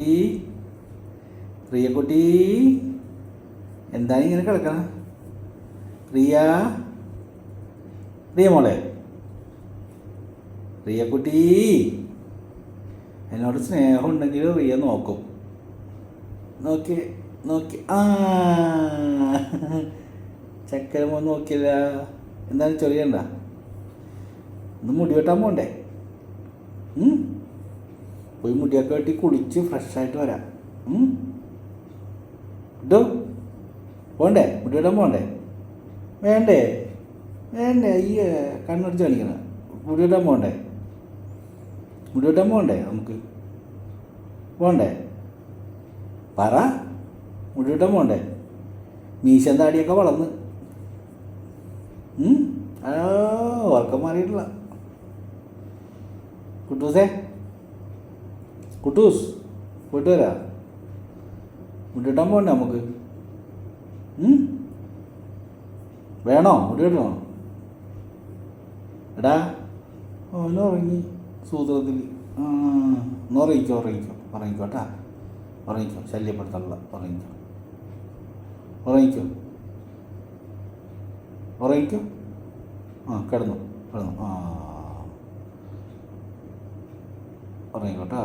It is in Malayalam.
ഈ പ്രിയക്കുട്ടി എന്താ ഇങ്ങനെ കിടക്കണം? പ്രിയ പ്രിയ മോളെ, പ്രിയക്കുട്ടി എന്നോട് സ്നേഹം ഉണ്ടെങ്കിൽ പ്രിയ നോക്കും. നോക്കി നോക്കി ചക്കരമോ നോക്കിയില്ല. എന്താണ് ചൊറിയണ്ട? ഇന്ന് മുടി വെട്ടാൻ പോണ്ടേ? പോയി മുടിയൊക്കെ വെട്ടി കുളിച്ച് ഫ്രഷായിട്ട് വരാം. ഇട്ടോ പോണ്ടേ? മുടി വെട്ടാൻ പോണ്ടേ? വേണ്ടേ? വേണ്ടേ? അയ്യേ, കണ്ണടിച്ച് കാണിക്കണം. മുടി വെട്ടാൻ പോണ്ടേ? മുടി വെട്ടാൻ പോണ്ടേ? നമുക്ക് പോണ്ടേ? പറ. മുടി വെട്ടാൻ പോണ്ടേ? മീശൻ താടിയൊക്കെ വളർന്ന് ഉറക്കം മാറിയിട്ടില്ല. കുട്ടൂസേ, കുട്ടൂസ് പോയിട്ട് വരാ. മുടി വെട്ടാൻ പോണ്ടേ നമുക്ക്? വേണോ? മുടി വെട്ടണോ? എടാ ഓന് ഉറങ്ങി സൂത്രത്തിൽ. ഒന്ന് ഉറങ്ങിക്കോ കേട്ടാ. ഉറങ്ങിക്കോ, ശല്യപ്പെടുത്തല്ല. ഉറങ്ങിക്കോ. കിടന്നു. ഉറങ്ങിക്കോട്ടാ.